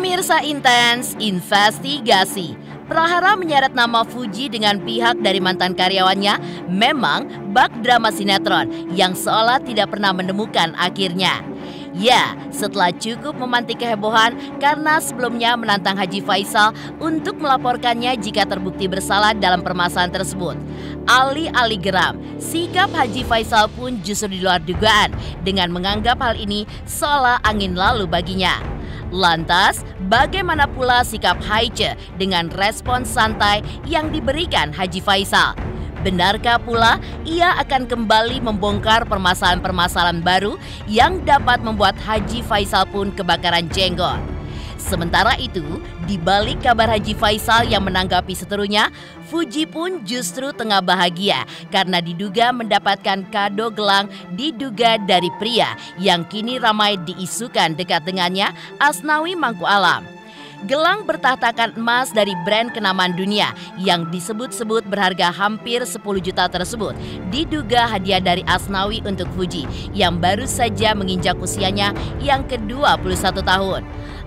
Pemirsa Intens Investigasi. Prahara menyeret nama Fuji dengan pihak dari mantan karyawannya memang bak drama sinetron yang seolah tidak pernah menemukan akhirnya. Ya, setelah cukup memantik kehebohan karena sebelumnya menantang Haji Faisal untuk melaporkannya jika terbukti bersalah dalam permasalahan tersebut. Alih-alih geram, sikap Haji Faisal pun justru di luar dugaan dengan menganggap hal ini seolah angin lalu baginya. Lantas, bagaimana pula sikap Haiche dengan respons santai yang diberikan Haji Faisal? Benarkah pula ia akan kembali membongkar permasalahan-permasalahan baru yang dapat membuat Haji Faisal pun kebakaran jenggot? Sementara itu, di balik kabar Haji Faisal yang menanggapi seterunya, Fuji pun justru tengah bahagia karena diduga mendapatkan kado gelang diduga dari pria yang kini ramai diisukan dekat dengannya, Asnawi Mangku Alam. Gelang bertahtakan emas dari brand kenamaan dunia yang disebut-sebut berharga hampir 10 juta tersebut diduga hadiah dari Asnawi untuk Fuji yang baru saja menginjak usianya yang ke-21 tahun.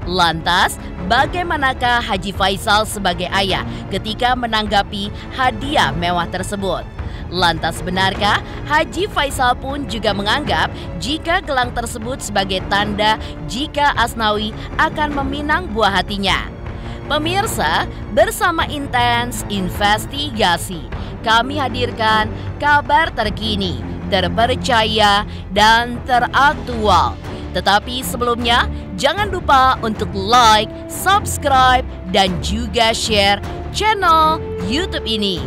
Lantas, bagaimanakah Haji Faisal sebagai ayah ketika menanggapi hadiah mewah tersebut? Lantas benarkah Haji Faisal pun juga menganggap jika gelang tersebut sebagai tanda jika Asnawi akan meminang buah hatinya? Pemirsa, bersama Intens Investigasi, kami hadirkan kabar terkini, terpercaya, dan teraktual. Tetapi sebelumnya, jangan lupa untuk like, subscribe, dan juga share channel YouTube ini.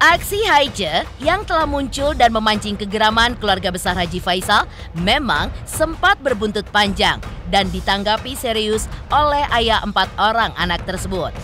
Aksi Haiche yang telah muncul dan memancing kegeraman keluarga besar Haji Faisal memang sempat berbuntut panjang dan ditanggapi serius oleh ayah 4 orang anak tersebut.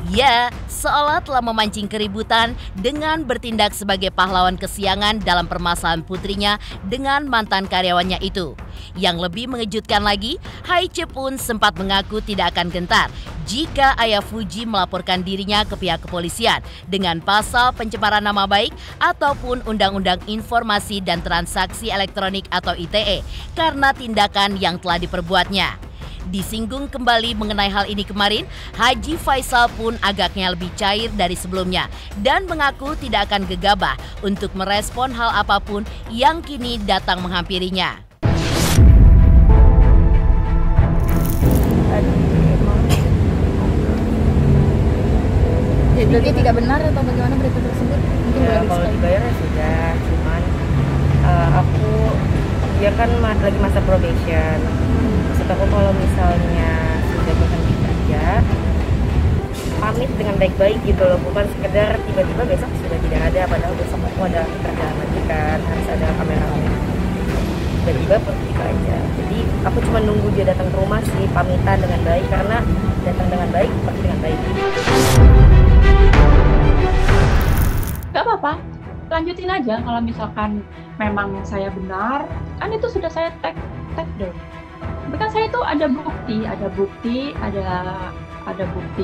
Ya, seolah telah memancing keributan dengan bertindak sebagai pahlawan kesiangan dalam permasalahan putrinya dengan mantan karyawannya itu. Yang lebih mengejutkan lagi, Haiche pun sempat mengaku tidak akan gentar jika ayah Fuji melaporkan dirinya ke pihak kepolisian dengan pasal pencemaran nama baik ataupun Undang-Undang Informasi dan Transaksi Elektronik atau ITE karena tindakan yang telah diperbuatnya. Disinggung kembali mengenai hal ini kemarin, Haji Faisal pun agaknya lebih cair dari sebelumnya dan mengaku tidak akan gegabah untuk merespon hal apapun yang kini datang menghampirinya. Jadi tidak benar atau bagaimana berita tersebut? Mungkin ya, kalau dibayarnya sudah, cuman aku dia kan lagi masa probation. Maksud aku kalau misalnya sudah berhenti kerja, pamit dengan baik-baik gitu loh, bukan sekedar tiba-tiba besok sudah tidak ada, padahal besok aku ada kerjaan lagi kan, harus ada kameramen. Tiba-tiba pergi aja. Jadi aku cuma nunggu dia datang ke rumah sih, pamitan dengan baik, karena datang dengan baik, pergi dengan baik. Gak apa-apa, lanjutin aja. Kalau misalkan memang saya benar, kan itu sudah saya tag dong. Tapi kan saya itu ada bukti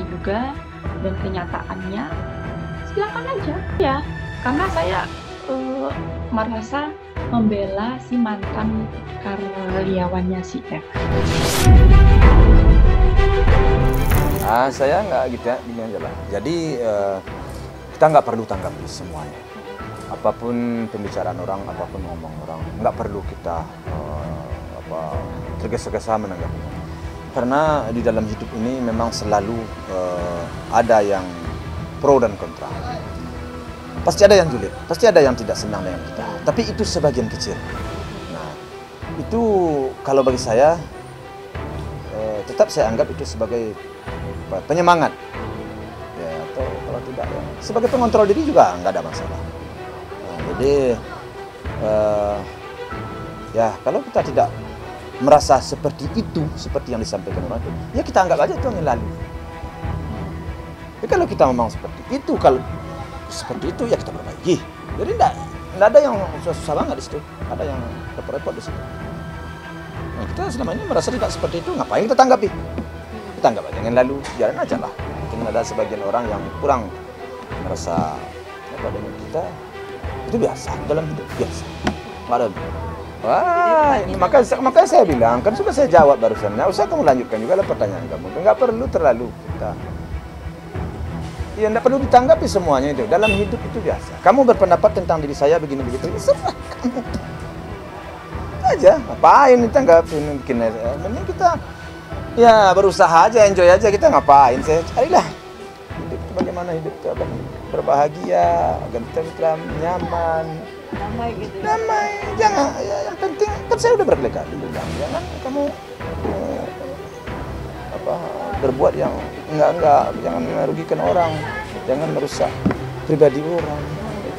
juga dan kenyataannya. Silakan aja ya, karena saya merasa membela si mantan karyawannya si F. Saya nggak gitu ya, gini aja lah. Jadi kita nggak perlu tanggapi semuanya. Apapun pembicaraan orang, apapun ngomong orang, nggak perlu kita tergesa-gesa menanggapinya. Karena di dalam hidup ini memang selalu ada yang pro dan kontra. Pasti ada yang julid, pasti ada yang tidak senang dengan kita. Tapi itu sebagian kecil. Nah, itu kalau bagi saya tetap saya anggap itu sebagai penyemangat. Ya, atau kalau tidak tidak ya. Sebagai pengontrol diri juga nggak ada masalah. Nah, jadi ya kalau kita tidak merasa seperti itu, seperti yang disampaikan orang itu, ya kita anggap aja itu yang lalu. Ya kalau kita memang seperti itu, kalau seperti itu ya kita perbaiki. Jadi tidak ada yang susah banget di situ, ada yang repot-repot di situ. Nah, kita selama ini merasa tidak seperti itu, ngapain kita tanggapi? Kita anggap aja yang lalu, jalan aja lah. Mungkin ada sebagian orang yang kurang merasa apa dengan kita, itu biasa dalam hidup, biasa. Ada. Wah, ini makanya saya bilang, kan sudah saya jawab barusan. Nah, usah kamu lanjutkan juga lah pertanyaan kamu. Enggak perlu terlalu kita. Ya, enggak perlu ditanggapi semuanya itu. Dalam hidup itu biasa. Kamu berpendapat tentang diri saya begini begitu, ya serah kamu. Aja, ngapain ditanggapin mungkin. Mending kita ya berusaha aja, enjoy aja, kita ngapain? Saya carilah hidup itu bagaimana hidup itu akan berbahagia, agar kita nyaman. Damai gitu. Damai, jangan ya, yang penting kan saya udah berkali-kali bilang, jangan kamu berbuat yang enggak, jangan merugikan orang, jangan merusak pribadi orang.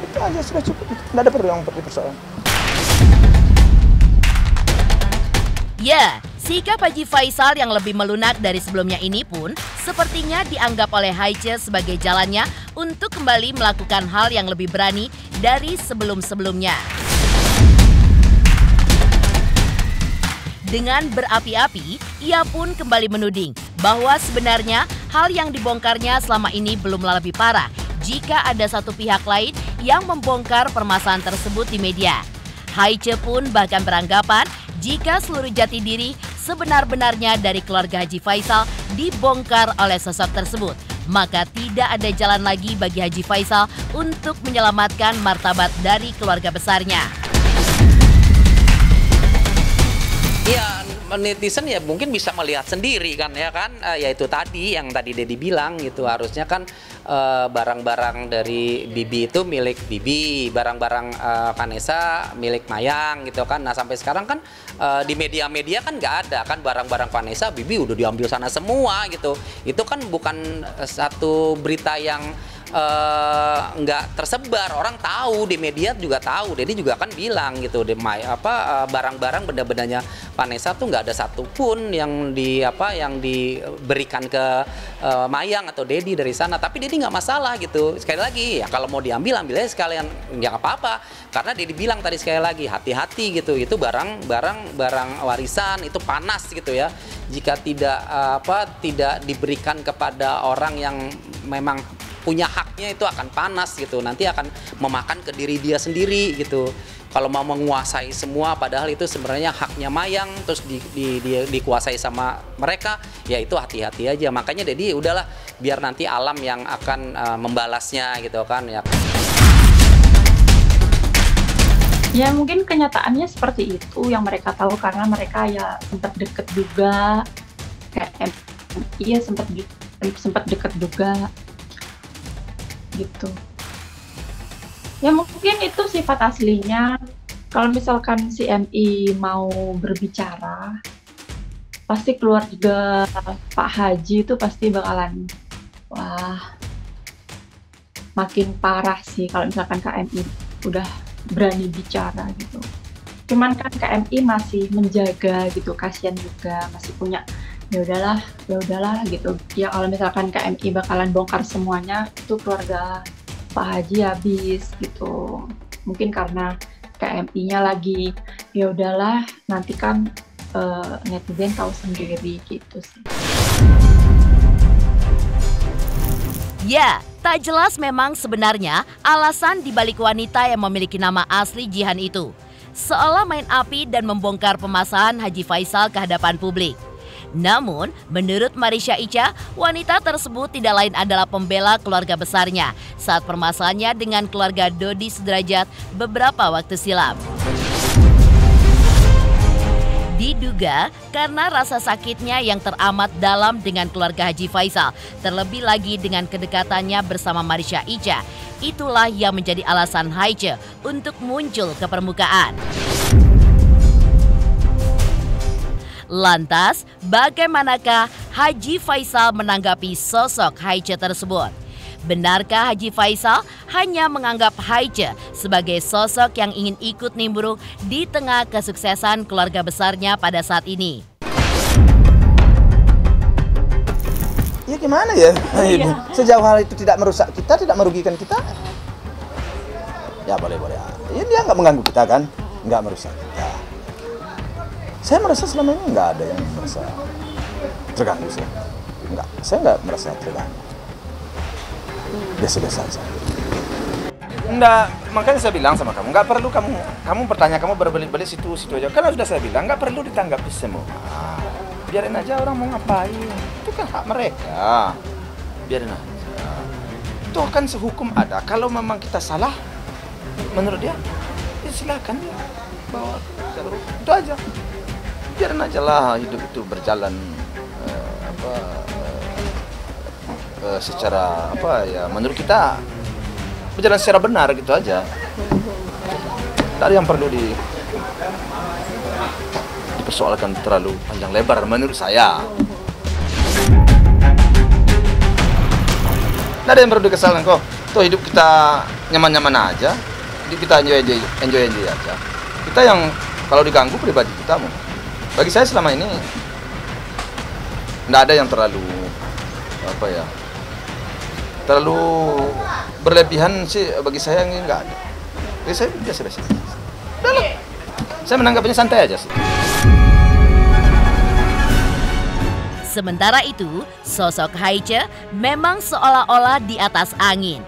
Itu aja sudah cukup, tidak ada perlu yang dipersoalkan. Ya, sikap Haji Faisal yang lebih melunak dari sebelumnya ini pun sepertinya dianggap oleh Haiche sebagai jalannya untuk kembali melakukan hal yang lebih berani dari sebelum-sebelumnya. Dengan berapi-api, ia pun kembali menuding bahwa sebenarnya hal yang dibongkarnya selama ini belumlah lebih parah jika ada satu pihak lain yang membongkar permasalahan tersebut di media. Haiche pun bahkan beranggapan jika seluruh jati diri sebenar-benarnya dari keluarga Haji Faisal dibongkar oleh sosok tersebut, maka tidak ada jalan lagi bagi Haji Faisal untuk menyelamatkan martabat dari keluarga besarnya. Ya, netizen ya mungkin bisa melihat sendiri kan ya kan, ya itu tadi yang tadi Dedi bilang gitu, harusnya kan barang-barang dari Bibi itu milik Bibi, barang-barang Vanessa milik Mayang gitu kan. Nah sampai sekarang kan di media-media kan nggak ada kan barang-barang Vanessa, Bibi udah diambil sana semua gitu. Itu kan bukan satu berita yang nggak tersebar, orang tahu, di media juga tahu. Dedi juga kan bilang gitu, barang-barang benda-bendanya Vanessa tuh nggak ada satupun yang diberikan ke Mayang atau Dedi dari sana. Tapi Dedi nggak masalah gitu. Sekali lagi ya kalau mau diambil aja sekalian, nggak apa-apa. Karena Dedi bilang tadi sekali lagi hati-hati gitu. Itu barang warisan itu panas gitu ya. Jika tidak diberikan kepada orang yang memang punya haknya, itu akan panas gitu, nanti akan memakan ke diri dia sendiri gitu. Kalau mau menguasai semua padahal itu sebenarnya haknya Mayang, terus dikuasai sama mereka, ya itu hati-hati aja. Makanya Dedi udahlah biar nanti alam yang akan membalasnya gitu kan ya. Ya mungkin kenyataannya seperti itu yang mereka tahu, karena mereka ya sempat deket juga, kayak iya sempat deket juga gitu. Ya mungkin itu sifat aslinya. Kalau misalkan si MI mau berbicara, pasti keluarga Pak Haji itu pasti bakalan makin parah sih kalau misalkan KMI udah berani bicara gitu. Cuman kan KMI masih menjaga gitu, kasihan juga, masih punya ya udahlah gitu. Ya kalau misalkan KMI bakalan bongkar semuanya, itu keluarga Pak Haji habis gitu. Mungkin karena KMI-nya lagi ya udahlah, nanti kan netizen tahu sendiri gitu sih. Ya, tak jelas memang sebenarnya alasan dibalik wanita yang memiliki nama asli Jihan itu, seolah main api dan membongkar permasalahan Haji Faisal ke hadapan publik. Namun, menurut Marisha Icha, wanita tersebut tidak lain adalah pembela keluarga besarnya saat permasalahannya dengan keluarga Dodi Sudrajat beberapa waktu silam. Diduga karena rasa sakitnya yang teramat dalam dengan keluarga Haji Faisal, terlebih lagi dengan kedekatannya bersama Marisha Icha, itulah yang menjadi alasan Haiche untuk muncul ke permukaan. Lantas, bagaimanakah Haji Faisal menanggapi sosok Haiche tersebut? Benarkah Haji Faisal hanya menganggap Haice sebagai sosok yang ingin ikut nimbrung di tengah kesuksesan keluarga besarnya pada saat ini? Ya gimana ya? Sejauh hal itu tidak merusak kita, tidak merugikan kita, ya boleh-boleh. Ya dia nggak mengganggu kita kan, nggak merusak kita. Saya merasa selama ini nggak ada yang merasa terganggu sih. Enggak, saya nggak merasa terganggu. Biasa-biasa aja. Enggak, makanya saya bilang sama kamu, nggak perlu kamu bertanya, kamu berbelit-belit situ aja. Karena sudah saya bilang, nggak perlu ditanggapi semua. Biarin aja orang mau ngapain, itu kan hak mereka. Biarin aja. Itu kan sehukum ada. Kalau memang kita salah, menurut dia, ya silakan dia bawa jalur hukum. Itu aja. Biarin aja lah hidup itu berjalan secara menurut kita berjalan secara benar gitu aja. Tidak ada yang perlu dipersoalkan terlalu panjang lebar menurut saya. Tidak ada yang perlu dikesalkan kok. Tuh hidup kita nyaman-nyaman aja. Hidup kita enjoy aja. Kita yang kalau diganggu pribadi kita mau. Bagi saya selama ini tidak ada yang terlalu terlalu berlebihan sih bagi saya, ini nggak ada. Jadi saya biasa-biasa. Saya menanggapinya santai aja sih. Sementara itu, sosok Haice memang seolah-olah di atas angin.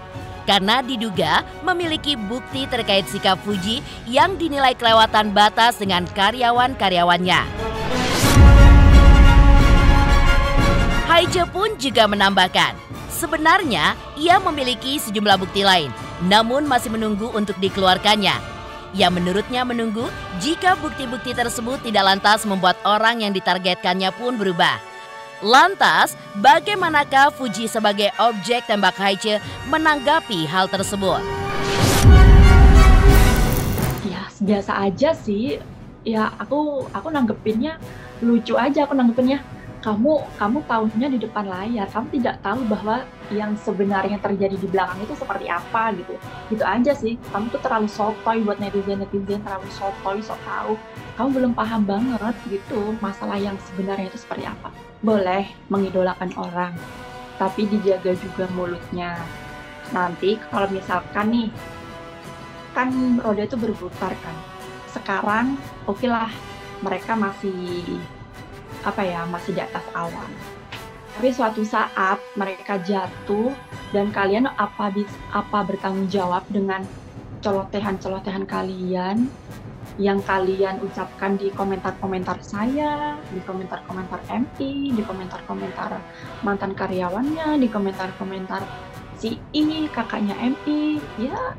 Karena diduga memiliki bukti terkait sikap Fuji yang dinilai kelewatan batas dengan karyawan-karyawannya. Haice pun juga menambahkan, sebenarnya ia memiliki sejumlah bukti lain, namun masih menunggu untuk dikeluarkannya. Ia menurutnya menunggu jika bukti-bukti tersebut tidak lantas membuat orang yang ditargetkannya pun berubah. Lantas, bagaimanakah Fuji sebagai objek tembak Haice menanggapi hal tersebut? Ya, biasa aja sih. Ya, aku nanggepinnya lucu aja, aku nanggepinnya. Kamu tahunya di depan layar, kamu tidak tahu bahwa yang sebenarnya terjadi di belakang itu seperti apa gitu. Gitu aja sih, kamu tuh terlalu sotoy buat netizen, terlalu sotoy, sok tahu. Kamu belum paham banget gitu masalah yang sebenarnya itu seperti apa. Boleh mengidolakan orang, tapi dijaga juga mulutnya. Nanti kalau misalkan nih, kan roda itu berputar kan. Sekarang okelah, mereka masih masih di atas awan. Tapi suatu saat mereka jatuh dan kalian apa bertanggung jawab dengan celotehan kalian yang kalian ucapkan di komentar-komentar saya, di komentar-komentar MI, di komentar-komentar mantan karyawannya, di komentar-komentar si I, kakaknya MI, ya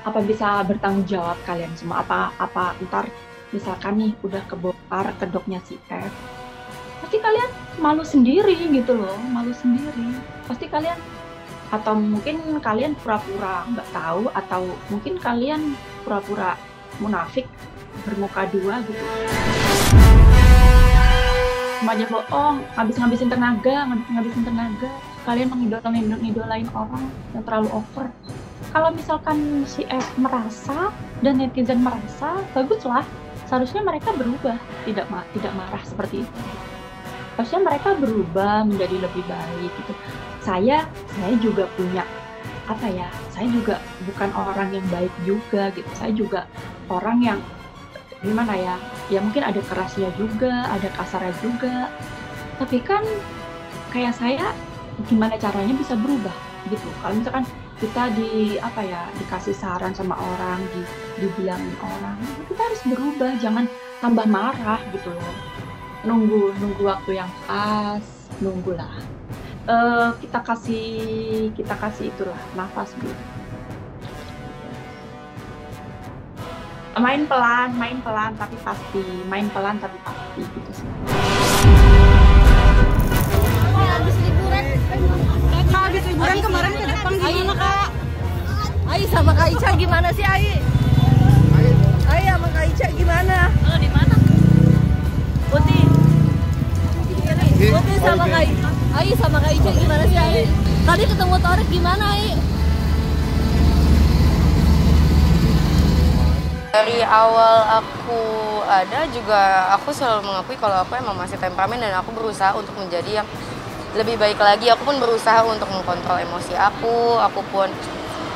apa bisa bertanggung jawab kalian semua? Apa ntar misalkan nih udah kebongkar kedoknya si F, pasti kalian malu sendiri gitu loh, malu sendiri. Pasti kalian, atau mungkin kalian pura-pura nggak tahu, atau mungkin kalian pura-pura munafik bermuka dua gitu. Semuanya bohong, ngabisin tenaga. Kalian mengidolain orang yang terlalu over. Kalau misalkan si F merasa dan netizen merasa, baguslah. Seharusnya mereka berubah, tidak marah seperti itu. Harusnya mereka berubah menjadi lebih baik gitu. Saya juga punya saya juga bukan orang yang baik juga gitu. Saya juga orang yang gimana ya mungkin ada kerasnya juga, ada kasarnya juga. Tapi kan kayak saya gimana caranya bisa berubah gitu. Kalau misalkan kita dikasih saran sama orang, dibilangin orang, kita harus berubah, jangan tambah marah gitu loh. Nunggu waktu yang pas, nunggulah. Kita kasih itulah nafas dulu. Main pelan tapi pasti, gitu sih. Habis liburan kemarin ke Jepang gimana Kak? Ai sama Kak Ica gimana sih Ai? Ai sama Kak Ica gimana? Di mana? Putih sama Kak Ai sama Kak Ica gimana sih Ai? Tadi ketemu Torik gimana, Ai? Dari awal aku ada juga aku selalu mengakui kalau aku emang masih temperamen dan aku berusaha untuk menjadi yang lebih baik lagi. Aku pun berusaha untuk mengkontrol emosi aku pun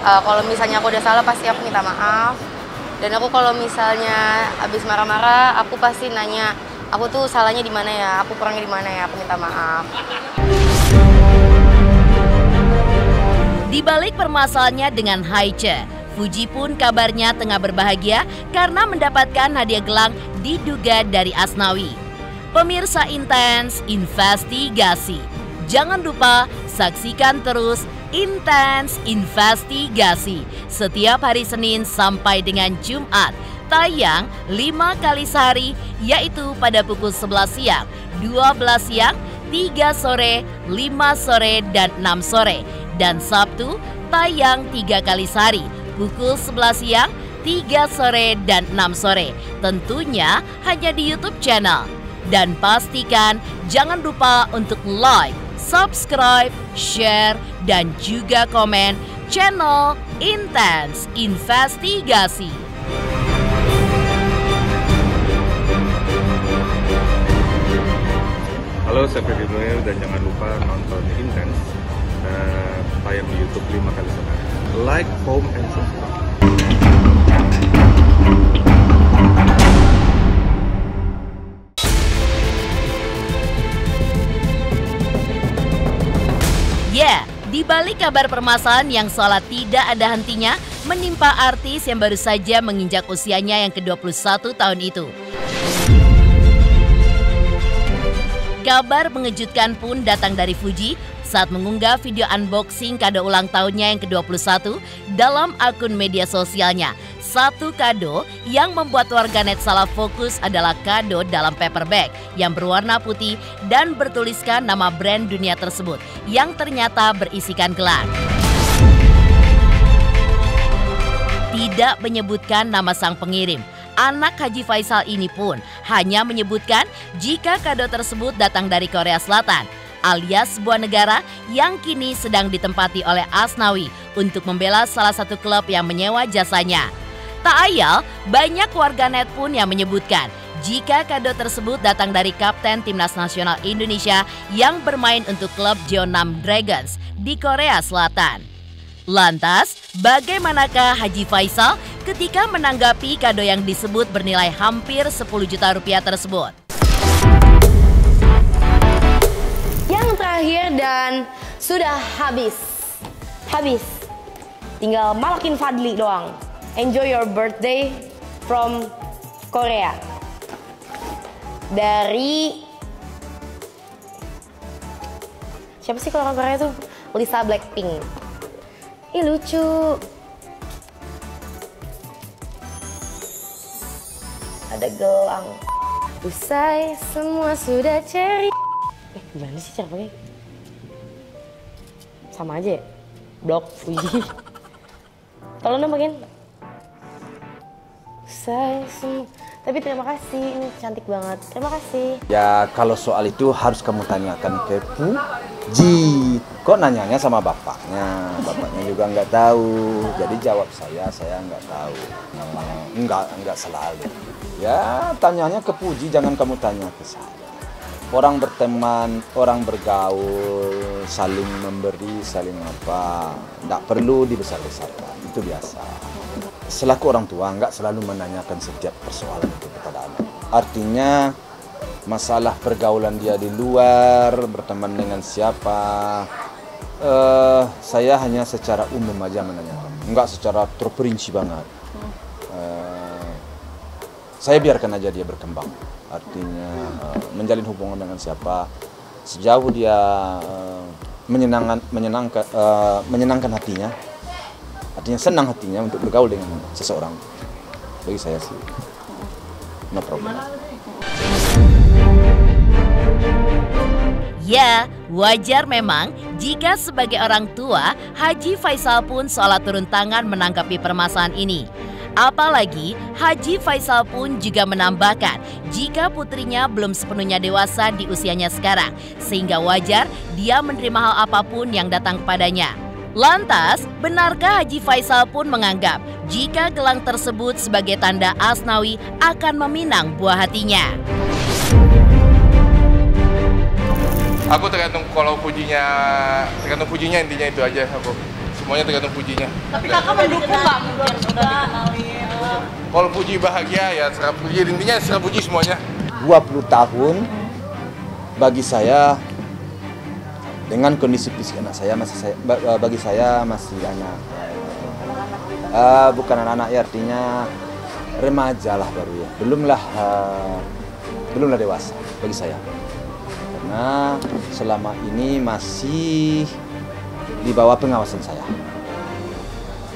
kalau misalnya aku udah salah pasti aku minta maaf. Dan aku kalau misalnya habis marah-marah aku pasti nanya, aku tuh salahnya di mana ya, aku kurangnya di mana ya, aku minta maaf. Di balik permasalahannya dengan Haiche, Fuji pun kabarnya tengah berbahagia karena mendapatkan hadiah gelang diduga dari Asnawi. Pemirsa Intens Investigasi, jangan lupa saksikan terus Intens Investigasi setiap hari Senin sampai dengan Jumat, tayang 5 kali sehari, yaitu pada pukul 11 siang, 12 siang, 3 sore, 5 sore, dan 6 sore. Dan Sabtu tayang 3 kali sehari, pukul 11 siang, 3 sore, dan 6 sore. Tentunya hanya di YouTube channel. Dan pastikan jangan lupa untuk like, subscribe, share, dan juga komen channel Intens Investigasi. Halo, saya Freddy Noel dan jangan lupa nonton Intens tayang di YouTube 5 kali sehari. Like, home, and subscribe. Ya, di balik kabar permasalahan yang seolah tidak ada hentinya menimpa artis yang baru saja menginjak usianya yang ke-21 tahun itu. Kabar mengejutkan pun datang dari Fuji saat mengunggah video unboxing kado ulang tahunnya yang ke-21 dalam akun media sosialnya. Satu kado yang membuat warganet salah fokus adalah kado dalam paper bag yang berwarna putih dan bertuliskan nama brand dunia tersebut yang ternyata berisikan gelang. Tidak menyebutkan nama sang pengirim. Anak Haji Faisal ini pun hanya menyebutkan jika kado tersebut datang dari Korea Selatan, alias sebuah negara yang kini sedang ditempati oleh Asnawi untuk membela salah satu klub yang menyewa jasanya. Tak ayal, banyak warganet pun yang menyebutkan jika kado tersebut datang dari Kapten Timnas Nasional Indonesia yang bermain untuk klub Jeonnam Dragons di Korea Selatan. Lantas, bagaimanakah Haji Faisal ketika menanggapi kado yang disebut bernilai hampir 10 juta rupiah tersebut? Yang terakhir dan sudah habis. Tinggal malakin Fadli doang. Enjoy your birthday from Korea. Dari siapa sih kalau orang Korea tuh? Lisa Blackpink. Ih, lucu. Ada gelang. Usai semua sudah ceri. Gimana sih cara pakai? Sama aja ya? Blok Fuji. Tolong dong bagian. Usai semua. Tapi terima kasih, ini cantik banget. Terima kasih. Ya kalau soal itu harus kamu tanyakan ke Fuji. Kok nanyanya sama bapaknya? Bapaknya juga nggak tahu. Jadi jawab saya nggak tahu. Nggak selalu. Ya tanyanya ke Fuji, jangan kamu tanya ke saya. Orang berteman, orang bergaul, saling memberi, saling apa. Nggak perlu dibesar-besarkan, itu biasa. Selaku orang tua nggak selalu menanyakan setiap persoalan itu kepada anak. Artinya masalah pergaulan dia di luar, berteman dengan siapa, saya hanya secara umum aja menanyakan, nggak secara terperinci banget. Saya biarkan aja dia berkembang. Artinya menjalin hubungan dengan siapa, sejauh dia menyenangkan hatinya, artinya senang hatinya untuk bergaul dengan seseorang. Bagi saya sih, no problem. Ya, wajar memang jika sebagai orang tua, Haji Faisal pun seolah turun tangan menanggapi permasalahan ini. Apalagi Haji Faisal pun juga menambahkan jika putrinya belum sepenuhnya dewasa di usianya sekarang, sehingga wajar dia menerima hal apapun yang datang kepadanya. Lantas, benarkah Haji Faisal pun menganggap jika gelang tersebut sebagai tanda Asnawi akan meminang buah hatinya? Aku tergantung kalau pujinya intinya itu aja aku. Semuanya tergantung pujinya. Tapi kakak mendukung nggak mungkin udah dikenali? Kalau puji bahagia ya serap puji, intinya serap puji semuanya. 20 tahun bagi saya dengan kondisi fisik anak saya bagi saya masih anak. Bukan anak-anak ya, artinya remaja lah baru ya. Belumlah dewasa bagi saya. Karena selama ini masih di bawah pengawasan saya.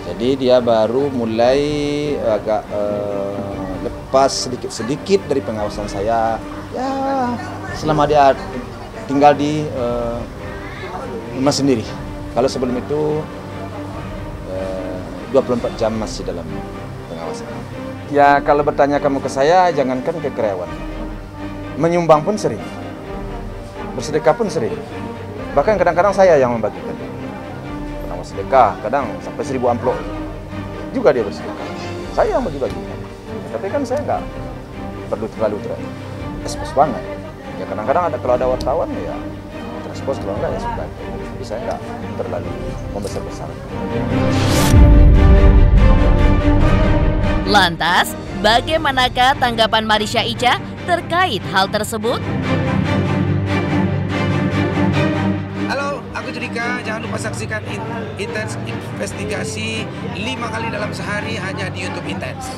Jadi dia baru mulai agak lepas sedikit-sedikit dari pengawasan saya. Ya, selama dia tinggal di rumah sendiri. Kalau sebelum itu 24 jam masih dalam pengawasan. Ya, kalau bertanya kamu ke saya, jangankan ke karyawan. Menyumbang pun sering. Bersedekah pun sering. Bahkan kadang-kadang saya yang membagikan. Kadang sedekah, kadang sampai 1000 amplop. Juga dia bersedekah. Saya yang bagi-bagi. Tapi kan saya nggak perlu terlalu ekspos banget. Ya kadang-kadang kalau ada wartawan ya terekspos, kalau enggak ya sudah. Tapi saya nggak terlalu membesar-besar. Lantas, bagaimanakah tanggapan Marisha Icha terkait hal tersebut? Halo, aku Judika. Jangan lupa saksikan Intens Investigasi 5 kali dalam sehari hanya di YouTube Intens.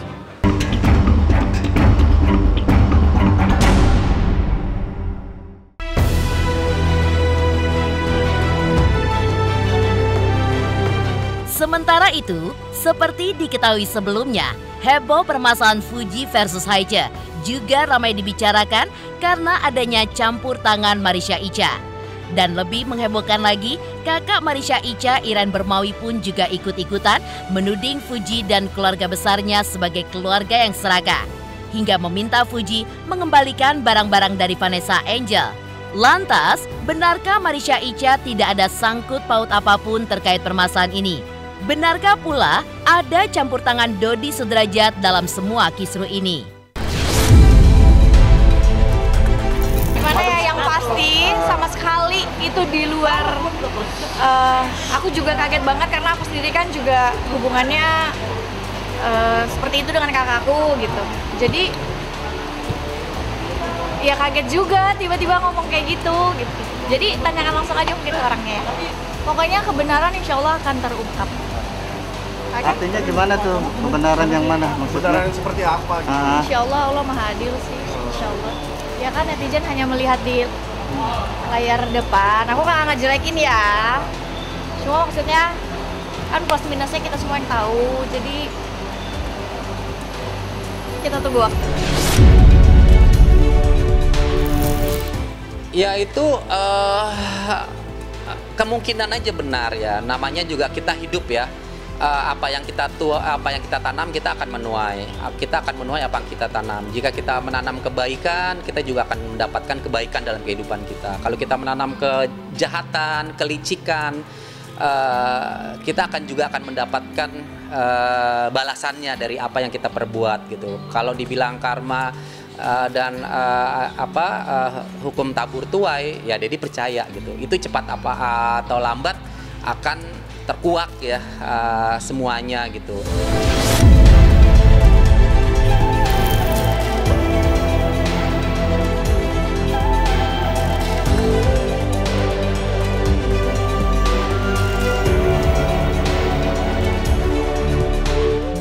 Sementara itu, seperti diketahui sebelumnya, heboh permasalahan Fuji versus Haiche juga ramai dibicarakan karena adanya campur tangan Marisha Icha. Dan lebih menghebohkan lagi, kakak Marisha Icha, Iren Bermawi pun juga ikut-ikutan menuding Fuji dan keluarga besarnya sebagai keluarga yang serakah, hingga meminta Fuji mengembalikan barang-barang dari Vanessa Angel. Lantas, benarkah Marisha Icha tidak ada sangkut paut apapun terkait permasalahan ini? Benarkah pula ada campur tangan Dodi Sudrajat dalam semua kisruh ini? Gimana ya, yang pasti sama sekali itu di luar, aku juga kaget banget karena aku sendiri kan juga hubungannya seperti itu dengan kakakku gitu. Jadi ya kaget juga tiba-tiba ngomong kayak gitu. Jadi tanyakan langsung aja mungkin orangnya. Pokoknya kebenaran insya Allah akan terungkap. Artinya gimana tuh? Kebenaran yang mana? Kebenaran seperti apa? Gitu? Insya Allah maha adil sih, insya Allah. Ya kan netizen hanya melihat di layar depan. Aku kan ngejelekin ya. Cuma maksudnya kan plus minusnya kita semua yang tahu. Jadi kita tunggu waktu. Ya itu kemungkinan aja benar ya. Namanya juga kita hidup ya. Apa yang kita tanam kita akan menuai. Kita akan menuai apa yang kita tanam. Jika kita menanam kebaikan, kita juga akan mendapatkan kebaikan dalam kehidupan kita. Kalau kita menanam kejahatan, kelicikan, kita akan mendapatkan balasannya dari apa yang kita perbuat gitu. Kalau dibilang karma dan hukum tabur tuai, ya Dedi percaya gitu. Itu cepat atau lambat akan terkuak ya semuanya gitu.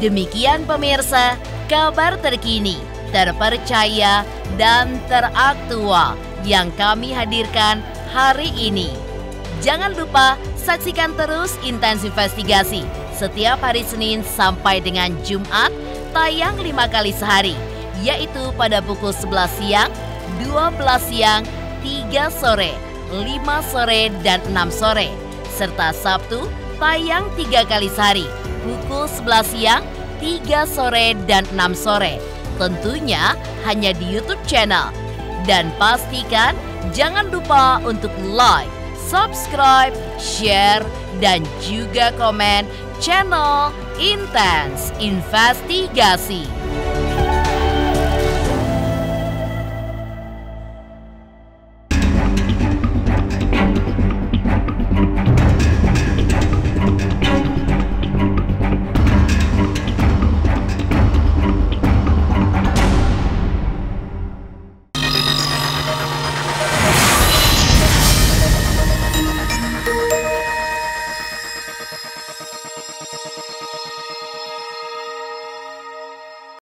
Demikian pemirsa, kabar terkini, terpercaya, dan teraktual yang kami hadirkan hari ini. Jangan lupa saksikan terus Intens Investigasi setiap hari Senin sampai dengan Jumat, tayang 5 kali sehari, yaitu pada pukul 11 siang, 12 siang, 3 sore, 5 sore, dan 6 sore. Serta Sabtu, tayang 3 kali sehari, pukul 11 siang, 3 sore dan 6 sore. Tentunya hanya di YouTube channel. Dan pastikan jangan lupa untuk like, subscribe, share, dan juga komen channel Intens Investigasi.